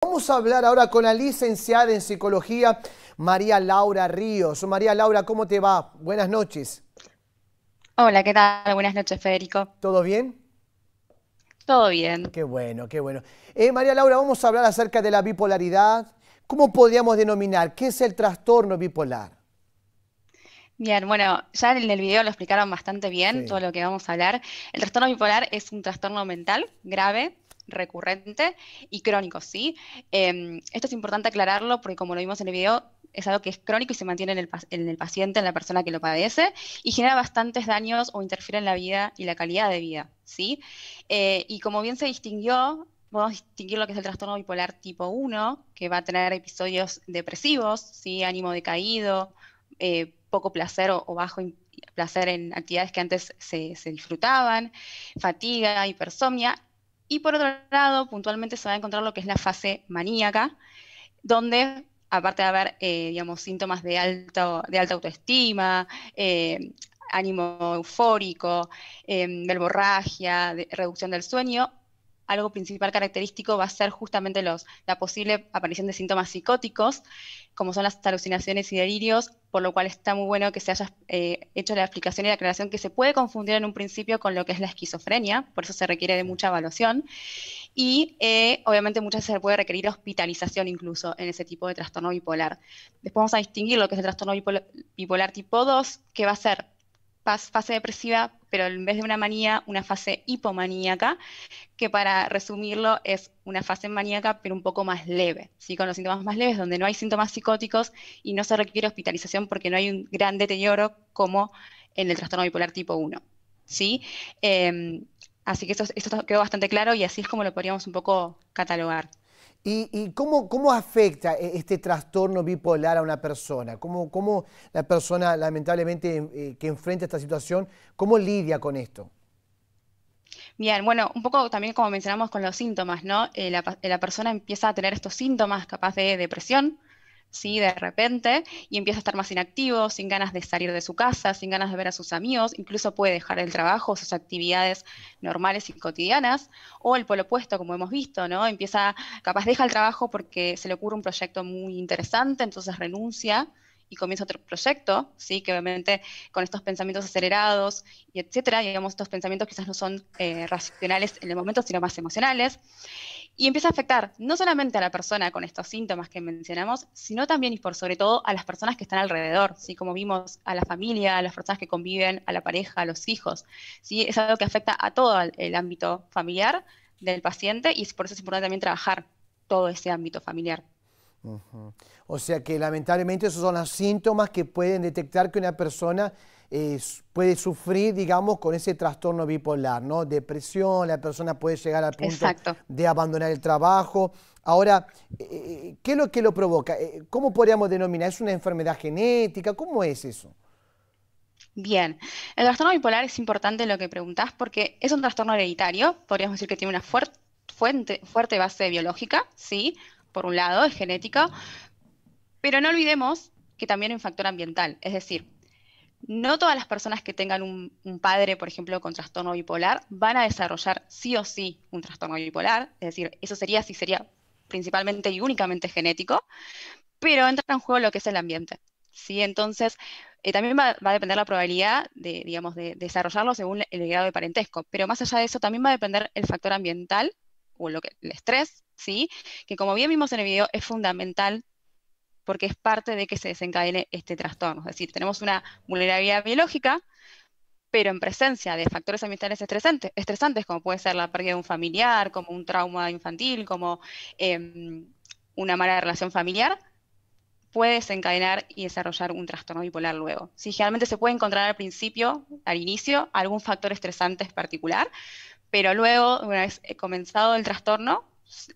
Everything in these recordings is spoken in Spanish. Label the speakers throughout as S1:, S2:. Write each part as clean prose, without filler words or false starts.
S1: Vamos a hablar ahora con la licenciada en psicología, María Laura Ríos. María Laura, ¿cómo te va? Buenas noches.
S2: Hola, ¿qué tal? Buenas noches, Federico.
S1: ¿Todo bien?
S2: ¿Todo bien?
S1: Qué bueno, qué bueno. María Laura, vamos a hablar acerca de la bipolaridad. ¿Cómo podríamos denominar? ¿Qué es el trastorno bipolar?
S2: Bien, bueno, ya en el video lo explicaron bastante bien todo
S1: Sí.
S2: lo que vamos a hablar. El trastorno bipolar es un trastorno mental grave, recurrente y crónico, ¿sí? Esto es importante aclararlo porque como lo vimos en el video, es algo que es crónico y se mantiene en el paciente, en la persona que lo padece, y genera bastantes daños o interfiere en la vida y la calidad de vida, ¿sí? Y como bien se distinguió, podemos distinguir lo que es el trastorno bipolar tipo 1, que va a tener episodios depresivos, ¿sí? Ánimo decaído, poco placer o bajo placer en actividades que antes se disfrutaban, fatiga, hipersomnia. Y por otro lado, puntualmente se va a encontrar lo que es la fase maníaca, donde aparte de haber, digamos, síntomas de alta autoestima, ánimo eufórico, verborragia, reducción del sueño, algo principal característico va a ser justamente la posible aparición de síntomas psicóticos, como son las alucinaciones y delirios, por lo cual está muy bueno que se haya hecho la explicación y la aclaración que se puede confundir en un principio con lo que es la esquizofrenia, por eso se requiere de mucha evaluación. Y obviamente muchas veces se puede requerir hospitalización incluso en ese tipo de trastorno bipolar. Después vamos a distinguir lo que es el trastorno bipolar tipo 2, que va a ser fase depresiva, pero en vez de una manía, una fase hipomaníaca, que para resumirlo es una fase maníaca, pero un poco más leve, ¿sí? Con los síntomas más leves, donde no hay síntomas psicóticos y no se requiere hospitalización porque no hay un gran deterioro como en el trastorno bipolar tipo 1, ¿sí? Así que esto quedó bastante claro y así es como lo podríamos un poco catalogar.
S1: ¿Y cómo afecta este trastorno bipolar a una persona? ¿Cómo la persona, lamentablemente, que enfrenta esta situación, cómo lidia con esto?
S2: Bien, bueno, un poco también como mencionamos con los síntomas, ¿no? La persona empieza a tener estos síntomas capaz de depresión, ¿sí? De repente, y empieza a estar más inactivo, sin ganas de salir de su casa, sin ganas de ver a sus amigos, incluso puede dejar el trabajo, sus actividades normales y cotidianas, o el polo opuesto, como hemos visto, ¿no? Capaz deja el trabajo porque se le ocurre un proyecto muy interesante, entonces renuncia y comienza otro proyecto, ¿sí? Que obviamente con estos pensamientos acelerados y etcétera, digamos, estos pensamientos quizás no son racionales en el momento, sino más emocionales, y empieza a afectar no solamente a la persona con estos síntomas que mencionamos, sino también y por sobre todo a las personas que están alrededor, ¿sí? Como vimos, a la familia, a las personas que conviven, a la pareja, a los hijos, ¿sí? Es algo que afecta a todo el ámbito familiar del paciente y por eso es importante también trabajar todo ese ámbito familiar.
S1: Ujú. O sea que lamentablemente esos son los síntomas que pueden detectar que una persona puede sufrir, digamos, con ese trastorno bipolar, ¿no? Depresión, la persona puede llegar al punto
S2: Exacto.
S1: de abandonar el trabajo. Ahora, ¿qué es lo que lo provoca? ¿Cómo podríamos denominar? ¿Es una enfermedad genética? ¿Cómo es eso?
S2: Bien, el trastorno bipolar es importante lo que preguntás porque es un trastorno hereditario, podríamos decir que tiene una fuerte base biológica, ¿sí? Por un lado, es genética, pero no olvidemos que también hay un factor ambiental, es decir, no todas las personas que tengan un padre, por ejemplo, con trastorno bipolar, van a desarrollar sí o sí un trastorno bipolar, es decir, eso sería si sería principalmente y únicamente genético, pero entra en juego lo que es el ambiente, ¿sí? Entonces, también va a depender la probabilidad de, digamos, de desarrollarlo según el grado de parentesco, pero más allá de eso también va a depender el factor ambiental o el estrés, ¿sí? Que como bien vimos en el video es fundamental porque es parte de que se desencadene este trastorno. Es decir, tenemos una vulnerabilidad biológica, pero en presencia de factores ambientales estresantes como puede ser la pérdida de un familiar, como un trauma infantil, como una mala relación familiar, puede desencadenar y desarrollar un trastorno bipolar luego. Sí, generalmente se puede encontrar al principio, al inicio, algún factor estresante en particular, pero luego, una vez comenzado el trastorno,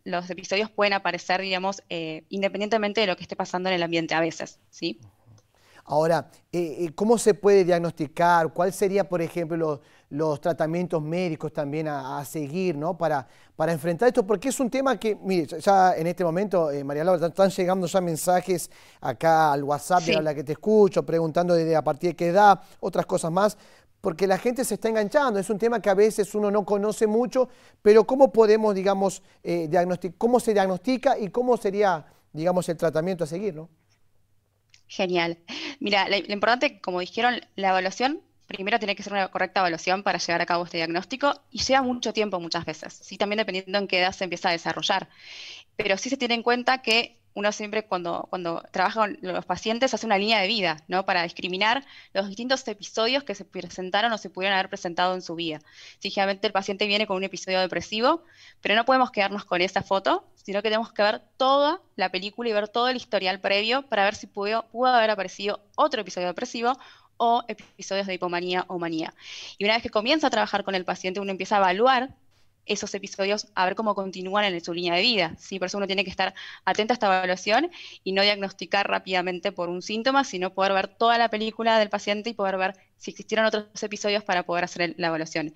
S2: los episodios pueden aparecer, digamos, independientemente de lo que esté pasando en el ambiente a veces, ¿sí?
S1: Ahora, ¿cómo se puede diagnosticar? ¿Cuál sería, por ejemplo, los tratamientos médicos también a seguir, ¿no? Para enfrentar esto, porque es un tema que, mire, ya en este momento, María Laura, están llegando ya mensajes acá al WhatsApp de
S2: Sí.
S1: la que te escucho, preguntando desde a partir de qué edad, otras cosas más. porque la gente se está enganchando. Es un tema que a veces uno no conoce mucho, pero ¿cómo podemos, digamos, cómo se diagnostica y cómo sería, digamos, el tratamiento a seguir, ¿no?
S2: Genial. Mira, lo importante, como dijeron, la evaluación, primero tiene que ser una correcta evaluación para llevar a cabo este diagnóstico y lleva mucho tiempo muchas veces, ¿sí? También dependiendo en qué edad se empieza a desarrollar. Pero sí se tiene en cuenta que uno siempre cuando trabaja con los pacientes hace una línea de vida, ¿no? Para discriminar los distintos episodios que se presentaron o se pudieron haber presentado en su vida. Sí, generalmente el paciente viene con un episodio depresivo, pero no podemos quedarnos con esa foto, sino que tenemos que ver toda la película y ver todo el historial previo para ver si pudo haber aparecido otro episodio depresivo o episodios de hipomanía o manía. Y una vez que comienza a trabajar con el paciente, uno empieza a evaluar esos episodios, a ver cómo continúan en su línea de vida, ¿sí? Por eso uno tiene que estar atento a esta evaluación y no diagnosticar rápidamente por un síntoma, sino poder ver toda la película del paciente y poder ver si existieron otros episodios para poder hacer la evaluación.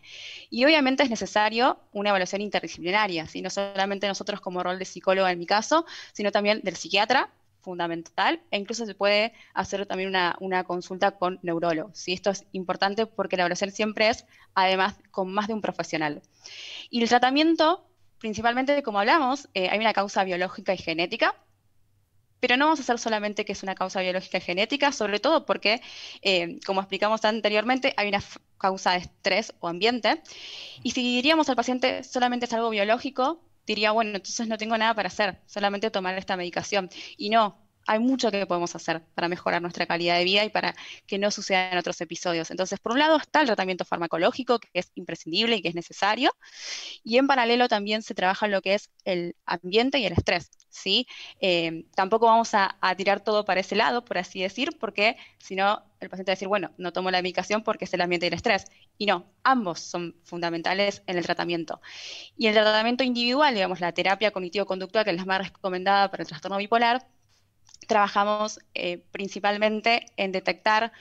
S2: Y obviamente es necesario una evaluación interdisciplinaria, ¿sí? No solamente nosotros como rol de psicóloga en mi caso, sino también del psiquiatra, fundamental, e incluso se puede hacer también una consulta con neurólogo, ¿sí? Esto es importante porque la evaluación siempre es, además, con más de un profesional. Y el tratamiento, principalmente, como hablamos, hay una causa biológica y genética, pero no vamos a hacer solamente que es una causa biológica y genética, sobre todo porque, como explicamos anteriormente, hay una causa de estrés o ambiente, y si diríamos al paciente solamente es algo biológico, diría, bueno, entonces no tengo nada para hacer, solamente tomar esta medicación. Y no, hay mucho que podemos hacer para mejorar nuestra calidad de vida y para que no sucedan otros episodios. Entonces, por un lado está el tratamiento farmacológico, que es imprescindible y que es necesario, y en paralelo también se trabaja en lo que es el ambiente y el estrés, ¿sí? Tampoco vamos a tirar todo para ese lado, por así decir, porque si no, el paciente va a decir, bueno, no tomo la medicación porque es el ambiente y el estrés. Y no, ambos son fundamentales en el tratamiento. Y el tratamiento individual, digamos, la terapia cognitivo-conductual, que es la más recomendada para el trastorno bipolar, trabajamos principalmente en detectar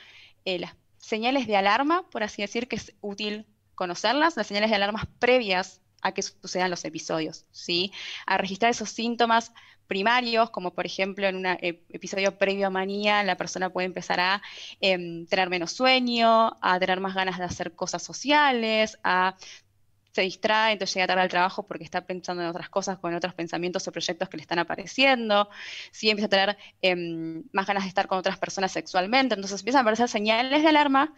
S2: las señales de alarma, por así decir, que es útil conocerlas, las señales de alarmas previas a que sucedan los episodios, ¿sí? A registrar esos síntomas primarios, como por ejemplo en un episodio previo a manía, la persona puede empezar a tener menos sueño, a tener más ganas de hacer cosas sociales, se distrae, entonces llega tarde al trabajo porque está pensando en otras cosas, con otros pensamientos o proyectos que le están apareciendo, sí empieza a tener más ganas de estar con otras personas sexualmente, entonces empiezan a aparecer señales de alarma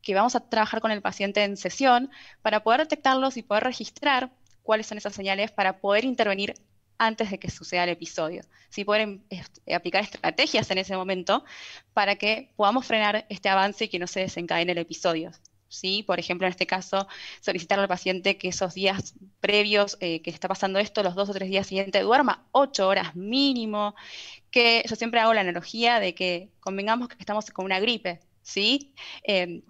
S2: que vamos a trabajar con el paciente en sesión para poder detectarlos y poder registrar cuáles son esas señales para poder intervenir antes de que suceda el episodio. ¿Sí? Poder aplicar estrategias en ese momento para que podamos frenar este avance y que no se desencadene el episodio. ¿Sí? Por ejemplo, en este caso, solicitar al paciente que esos días previos que está pasando esto, los 2 o 3 días siguientes, duerma 8 horas mínimo, que yo siempre hago la analogía de que convengamos que estamos con una gripe, ¿sí?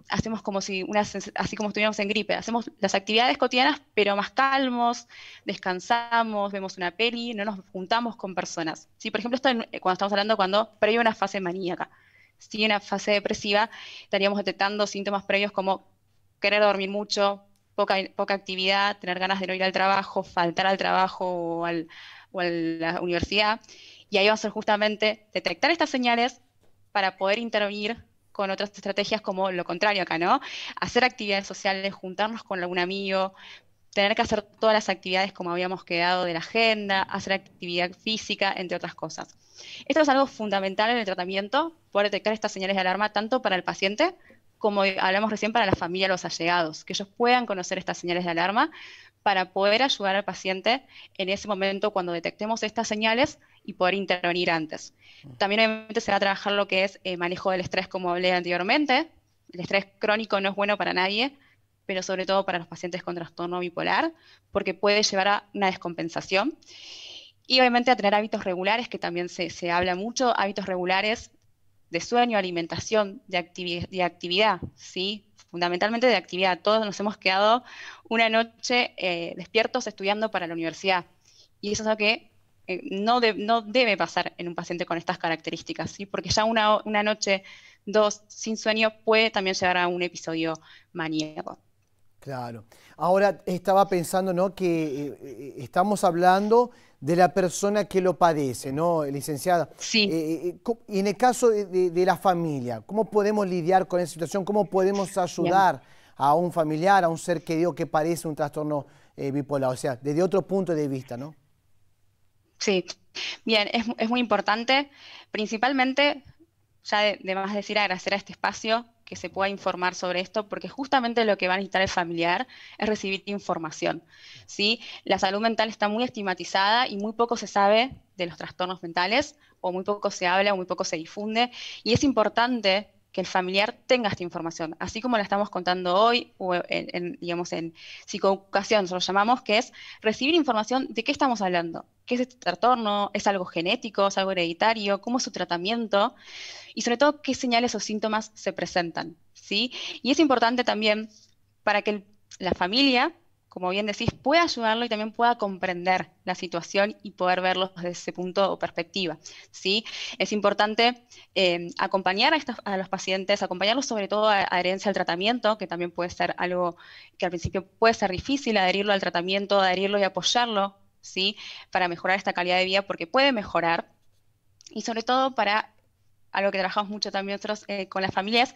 S2: Hacemos como si así como estuviéramos en gripe, hacemos las actividades cotidianas, pero más calmos, descansamos, vemos una peli, no nos juntamos con personas. ¿Sí? Por ejemplo, esto cuando estamos hablando previo a una fase maníaca. Si en una fase depresiva estaríamos detectando síntomas previos como querer dormir mucho, poca actividad, tener ganas de no ir al trabajo, faltar al trabajo o a la universidad. Y ahí va a ser justamente detectar estas señales para poder intervenir con otras estrategias como lo contrario acá, ¿no? Hacer actividades sociales, juntarnos con algún amigo, tener que hacer todas las actividades como habíamos quedado de la agenda, hacer actividad física, entre otras cosas. Esto es algo fundamental en el tratamiento, poder detectar estas señales de alarma tanto para el paciente como hablamos recién para la familia, los allegados, que ellos puedan conocer estas señales de alarma para poder ayudar al paciente en ese momento cuando detectemos estas señales y poder intervenir antes. También obviamente se va a trabajar lo que es manejo del estrés, como hablé anteriormente. El estrés crónico no es bueno para nadie, pero sobre todo para los pacientes con trastorno bipolar, porque puede llevar a una descompensación. Y obviamente a tener hábitos regulares, que también se habla mucho, hábitos regulares de sueño, alimentación, de actividad, ¿sí? Fundamentalmente de actividad. Todos nos hemos quedado una noche despiertos estudiando para la universidad. Y eso es algo que no debe pasar en un paciente con estas características, ¿sí? Porque ya una noche, 2, sin sueño puede también llegar a un episodio maníaco.
S1: Claro. Ahora estaba pensando, ¿no?, que estamos hablando de la persona que lo padece, ¿no, licenciada?
S2: Sí.
S1: Y en el caso de la familia, ¿cómo podemos lidiar con esa situación? ¿Cómo podemos ayudar a un familiar, a un ser querido que padece un trastorno bipolar, o sea, desde otro punto de vista, ¿no?
S2: Sí, bien, es muy importante, principalmente, ya de más decir, agradecer a este espacio que se pueda informar sobre esto, porque justamente lo que va a necesitar el familiar es recibir información, ¿sí? La salud mental está muy estigmatizada y muy poco se sabe de los trastornos mentales, o muy poco se habla, o muy poco se difunde, y es importante que el familiar tenga esta información, así como la estamos contando hoy, o digamos, en psicoeducación, nosotros llamamos, que es recibir información de qué estamos hablando. ¿Qué es este trastorno? ¿Es algo genético? ¿Es algo hereditario? ¿Cómo es su tratamiento? Y sobre todo, ¿qué señales o síntomas se presentan? ¿Sí? Y es importante también para que la familia, como bien decís, pueda ayudarlo y también pueda comprender la situación y poder verlo desde ese punto o perspectiva. ¿Sí? Es importante acompañar a los pacientes, acompañarlos sobre todo a adherencia al tratamiento, que también puede ser algo que al principio puede ser difícil, adherirlo al tratamiento, adherirlo y apoyarlo, ¿sí? Para mejorar esta calidad de vida, porque puede mejorar, y sobre todo para algo que trabajamos mucho también nosotros con las familias,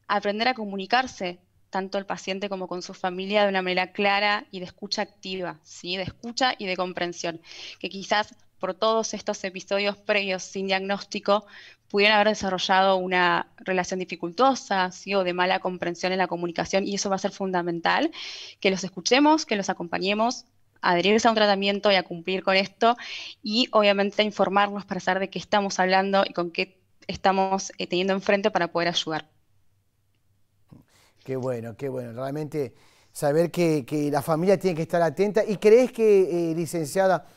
S2: aprender a comunicarse tanto el paciente como con su familia de una manera clara y de escucha activa, ¿sí? De escucha y de comprensión, que quizás por todos estos episodios previos sin diagnóstico pudieran haber desarrollado una relación dificultosa, ¿sí? O de mala comprensión en la comunicación, y eso va a ser fundamental, que los escuchemos, que los acompañemos a adherirse a un tratamiento y a cumplir con esto, y obviamente informarnos para saber de qué estamos hablando y con qué estamos teniendo enfrente para poder ayudar.
S1: Qué bueno, qué bueno. Realmente saber que la familia tiene que estar atenta. ¿Y crees que, licenciada,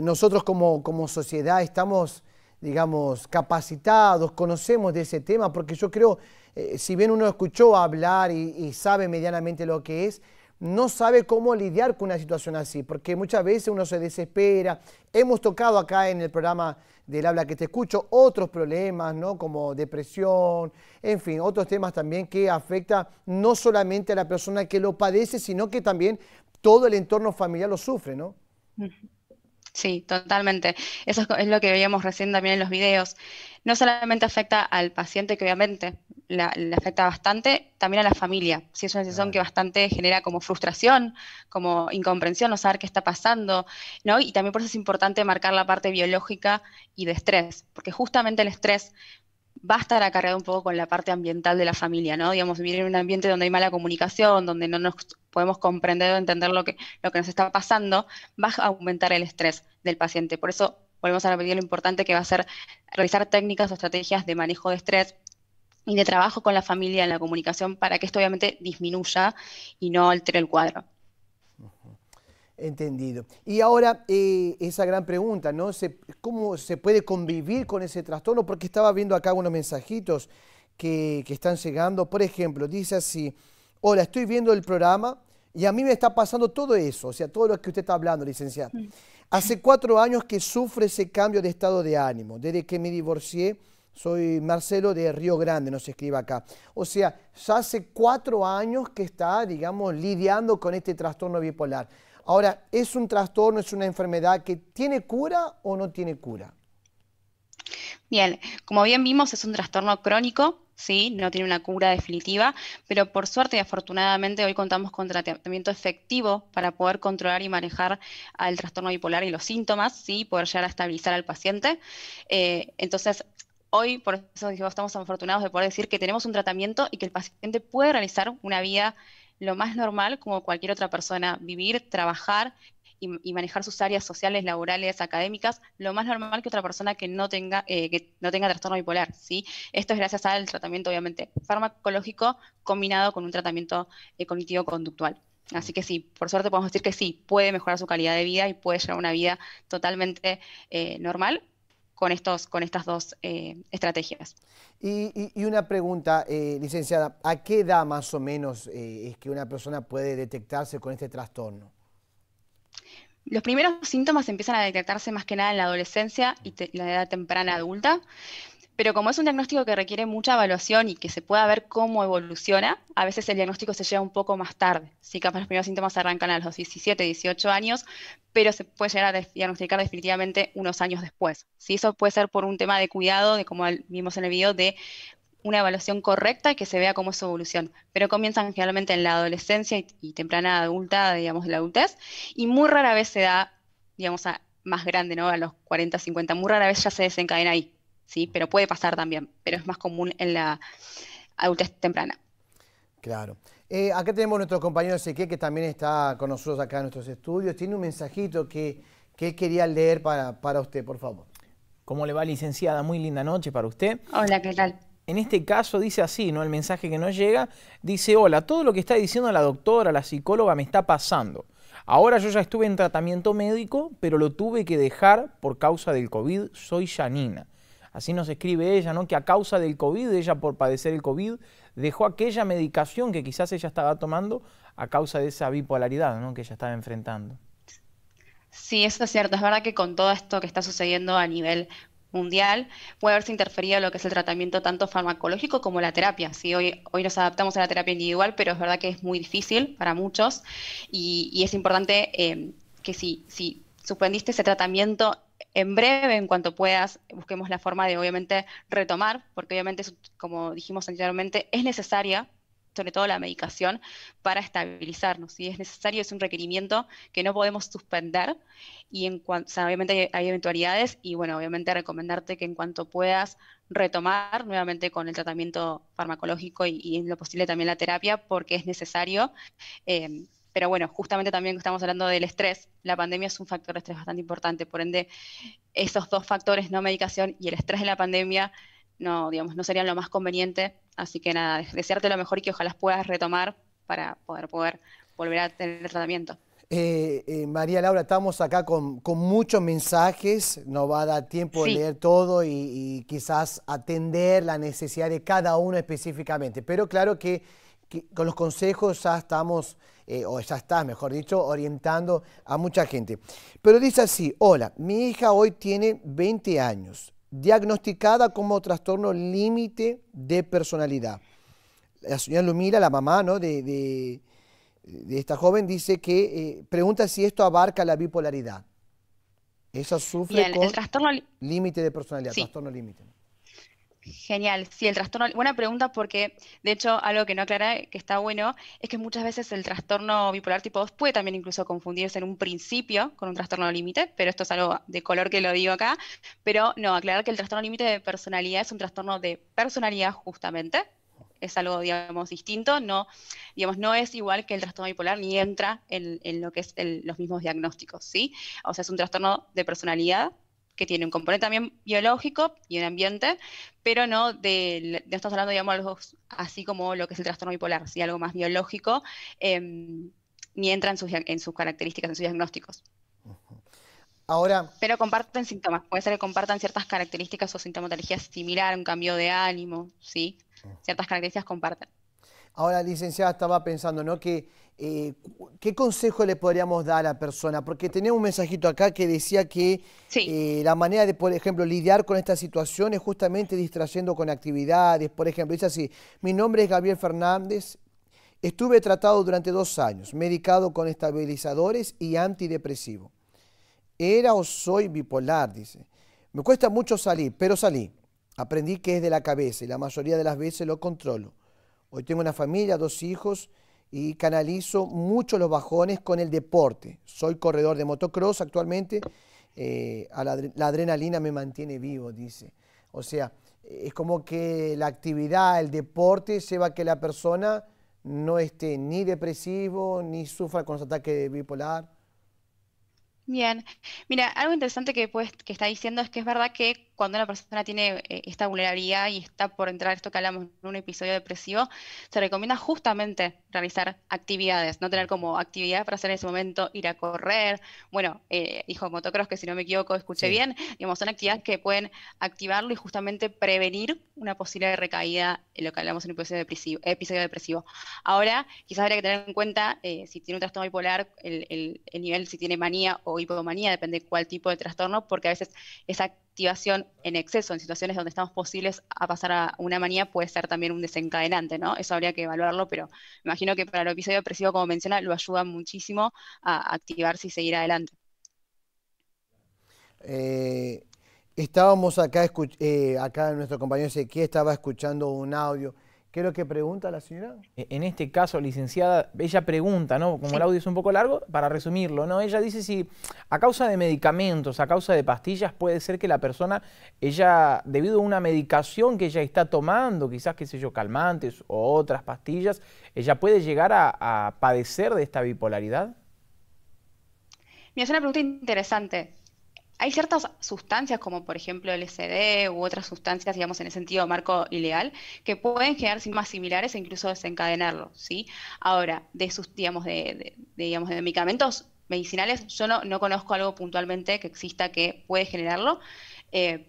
S1: nosotros como sociedad estamos, digamos, capacitados, conocemos de ese tema? Porque yo creo, si bien uno escuchó hablar y sabe medianamente lo que es, no sabe cómo lidiar con una situación así, porque muchas veces uno se desespera. Hemos tocado acá en el programa del Habla que te escucho otros problemas, ¿no? Como depresión, en fin, otros temas también que afectan no solamente a la persona que lo padece, sino que también todo el entorno familiar lo sufre, ¿no?
S2: Sí, totalmente. Eso es lo que veíamos recién también en los videos. No solamente afecta al paciente, que obviamente le afecta bastante, también a la familia. Sí, es una situación que
S1: Claro.
S2: bastante genera como frustración, como incomprensión, no saber qué está pasando, ¿no? Y también por eso es importante marcar la parte biológica y de estrés, porque justamente el estrés va a estar acarreado un poco con la parte ambiental de la familia, ¿no? Digamos, vivir en un ambiente donde hay mala comunicación, donde no nos podemos comprender o entender lo que nos está pasando, va a aumentar el estrés del paciente. Por eso volvemos a repetir lo importante que va a ser realizar técnicas o estrategias de manejo de estrés y de trabajo con la familia en la comunicación para que esto obviamente disminuya y no altere el cuadro.
S1: Entendido. Y ahora esa gran pregunta, ¿no? ¿Cómo se puede convivir con ese trastorno? Porque estaba viendo acá unos mensajitos que están llegando. Por ejemplo, dice así: hola, estoy viendo el programa y a mí me está pasando todo eso, o sea, todo lo que usted está hablando, licenciada. Hace 4 años que sufre ese cambio de estado de ánimo. Desde que me divorcié, soy Marcelo de Río Grande, nos escribe acá. O sea, ya hace 4 años que está, digamos, lidiando con este trastorno bipolar. Ahora, ¿es un trastorno, es una enfermedad que tiene cura o no tiene cura?
S2: Bien, como bien vimos, es un trastorno crónico, ¿sí? No tiene una cura definitiva, pero por suerte y afortunadamente hoy contamos con tratamiento efectivo para poder controlar y manejar al trastorno bipolar y los síntomas, ¿sí? Poder llegar a estabilizar al paciente. Entonces, hoy, por eso digo, estamos afortunados de poder decir que tenemos un tratamiento y que el paciente puede realizar una vida lo más normal como cualquier otra persona, vivir, trabajar y manejar sus áreas sociales, laborales, académicas, lo más normal que otra persona que no tenga trastorno bipolar, ¿sí? Esto es gracias al tratamiento, obviamente, farmacológico combinado con un tratamiento cognitivo-conductual. Así que sí, por suerte podemos decir que sí, puede mejorar su calidad de vida y puede llevar una vida totalmente normal con estas dos estrategias.
S1: Y una pregunta, licenciada, ¿a qué edad más o menos es que una persona puede detectarse con este trastorno?
S2: Los primeros síntomas empiezan a detectarse más que nada en la adolescencia y la edad temprana adulta, pero como es un diagnóstico que requiere mucha evaluación y que se pueda ver cómo evoluciona, a veces el diagnóstico se lleva un poco más tarde. Sí, capaz los primeros síntomas arrancan a los 17, 18 años, pero se puede llegar a diagnosticar definitivamente unos años después. Sí, eso puede ser por un tema de cuidado, de como vimos en el video, de una evaluación correcta y que se vea cómo es su evolución. Pero comienzan generalmente en la adolescencia y temprana adulta, digamos, la adultez, y muy rara vez se da, digamos, más grande, ¿no? A los 40, 50, muy rara vez ya se desencadena ahí, ¿sí? Pero puede pasar también, pero es más común en la adultez temprana.
S1: Claro. Acá tenemos nuestro compañero Ezequiel, que también está con nosotros acá en nuestros estudios. Tiene un mensajito que él quería leer para usted, por favor.
S3: ¿Cómo le va, licenciada? Muy linda noche para usted.
S2: Hola, ¿qué tal?
S3: En este caso dice así, ¿no? El mensaje que nos llega dice: hola, todo lo que está diciendo la doctora, la psicóloga, me está pasando. Ahora yo ya estuve en tratamiento médico, pero lo tuve que dejar por causa del COVID. Soy Janina. Así nos escribe ella, ¿no? Que a causa del COVID, ella por padecer el COVID, dejó aquella medicación que quizás ella estaba tomando a causa de esa bipolaridad, ¿no? Que ella estaba enfrentando.
S2: Sí, eso es cierto. Es verdad que con todo esto que está sucediendo a nivel mundial, puede haberse interferido lo que es el tratamiento tanto farmacológico como la terapia. Sí, hoy nos adaptamos a la terapia individual, pero es verdad que es muy difícil para muchos y es importante que si suspendiste ese tratamiento en breve, en cuanto puedas, busquemos la forma de obviamente retomar, porque obviamente, como dijimos anteriormente, es necesaria sobre todo la medicación, para estabilizarnos. Si es necesario, es un requerimiento que no podemos suspender y en cuanto, o sea, obviamente hay eventualidades y bueno, obviamente recomendarte que en cuanto puedas retomar nuevamente con el tratamiento farmacológico y en lo posible también la terapia porque es necesario. Pero bueno, justamente también que estamos hablando del estrés, la pandemia es un factor de estrés bastante importante, por ende, esos dos factores, no medicación y el estrés de la pandemia, no, digamos, no serían lo más conveniente. Así que nada, desearte lo mejor y que ojalá puedas retomar para poder volver a tener tratamiento.
S1: María Laura, estamos acá con muchos mensajes, no va a dar tiempo de
S2: Sí,
S1: leer todo y quizás atender la necesidad de cada uno específicamente, pero claro que con los consejos ya estamos, o ya estás, mejor dicho, orientando a mucha gente. Pero dice así: hola, mi hija hoy tiene 20 años, diagnosticada como trastorno límite de personalidad. La señora Lumira, la mamá, ¿no? de esta joven, dice que pregunta si esto abarca la bipolaridad. Ella sufre
S2: bien, el
S1: con
S2: trastorno,
S1: límite de personalidad,
S2: sí.
S1: trastorno límite.
S2: Genial, sí, el trastorno, buena pregunta porque de hecho algo que no aclara, que está bueno, es que muchas veces el trastorno bipolar tipo 2 puede también incluso confundirse en un principio con un trastorno límite, pero esto es algo de color que lo digo acá, pero no, aclarar que el trastorno límite de personalidad es un trastorno de personalidad justamente, es algo, digamos, distinto, no, digamos, no es igual que el trastorno bipolar ni entra en lo que es los mismos diagnósticos, ¿sí? O sea, es un trastorno de personalidad que tiene un componente también biológico y un ambiente, pero no estamos hablando, digamos, algo así como lo que es el trastorno bipolar, ¿sí? Algo más biológico, ni entra en sus características, en sus diagnósticos.
S1: Ahora,
S2: Pero comparten síntomas, puede ser que compartan ciertas características o sintomatología similar, un cambio de ánimo, ¿sí? Ciertas características comparten.
S1: Ahora, licenciada, estaba pensando, ¿no? ¿Qué consejo le podríamos dar a la persona? Porque tenía un mensajito acá que decía que
S2: Sí,
S1: la manera de, por ejemplo, lidiar con esta situación es justamente distrayendo con actividades. Por ejemplo, dice así: mi nombre es Gabriel Fernández, estuve tratado durante 2 años, medicado con estabilizadores y antidepresivos. Era o soy bipolar, dice. Me cuesta mucho salir, pero salí. Aprendí que es de la cabeza y la mayoría de las veces lo controlo. Hoy tengo una familia, 2 hijos y canalizo mucho los bajones con el deporte. Soy corredor de motocross actualmente. La adrenalina me mantiene vivo, dice. O sea, es como que la actividad, el deporte lleva a que la persona no esté ni depresivo ni sufra con los ataques bipolar.
S2: bien. Mira, algo interesante que está diciendo es que es verdad que cuando una persona tiene esta vulnerabilidad y está por entrar esto que hablamos en un episodio depresivo, se recomienda justamente realizar actividades, no tener como actividad para hacer en ese momento ir a correr. Bueno, dijo motocross, que si no me equivoco, escuché
S1: Sí.
S2: bien. Digamos, son actividades que pueden activarlo y justamente prevenir una posible recaída en lo que hablamos en un episodio depresivo. Ahora, quizás habría que tener en cuenta si tiene un trastorno bipolar, el nivel, si tiene manía o hipomanía, depende de cuál tipo de trastorno, porque a veces esa activación en exceso en situaciones donde estamos posibles a pasar a una manía puede ser también un desencadenante, ¿no? Eso habría que evaluarlo, pero me imagino que para el episodio depresivo, como menciona, lo ayuda muchísimo a activarse y seguir adelante.
S1: Eh, Estábamos acá, acá nuestro compañero Ezequiel estaba escuchando un audio. ¿Qué es lo que pregunta la señora?
S3: En este caso, licenciada, ella pregunta, ¿no? Como el audio es un poco largo, para resumirlo, ¿no? Ella dice si a causa de medicamentos, a causa de pastillas, puede ser que la persona, ella, debido a una medicación que ella está tomando, quizás, qué sé yo, calmantes o otras pastillas, ella puede llegar a padecer de esta bipolaridad.
S2: Mira, es una pregunta interesante. Hay ciertas sustancias, como por ejemplo el LSD u otras sustancias, digamos, en el sentido marco ilegal, que pueden generar síntomas similares e incluso desencadenarlo, ¿sí? Ahora, digamos, digamos, de medicamentos medicinales, yo no conozco algo puntualmente que exista que puede generarlo,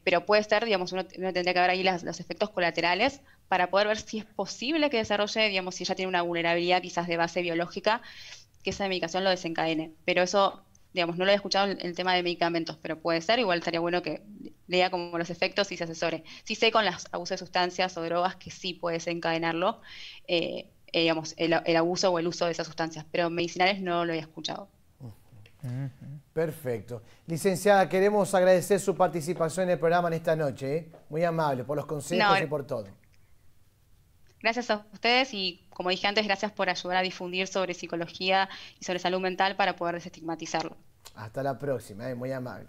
S2: pero puede ser, digamos, uno tendría que ver ahí los efectos colaterales para poder ver si es posible que desarrolle, digamos, si ella tiene una vulnerabilidad quizás de base biológica, que esa medicación lo desencadene. Pero eso, digamos, no lo he escuchado en el tema de medicamentos, pero puede ser, igual estaría bueno que lea como los efectos y se asesore. Sí sé con los abusos de sustancias o drogas que sí puede desencadenarlo, digamos, el abuso o el uso de esas sustancias, pero medicinales no lo he escuchado.
S1: Perfecto. Licenciada, queremos agradecer su participación en el programa en esta noche, ¿eh? Muy amable por los consejos y por todo.
S2: Gracias a ustedes y, como dije antes, gracias por ayudar a difundir sobre psicología y sobre salud mental para poder desestigmatizarlo.
S1: Hasta la próxima, muy amable.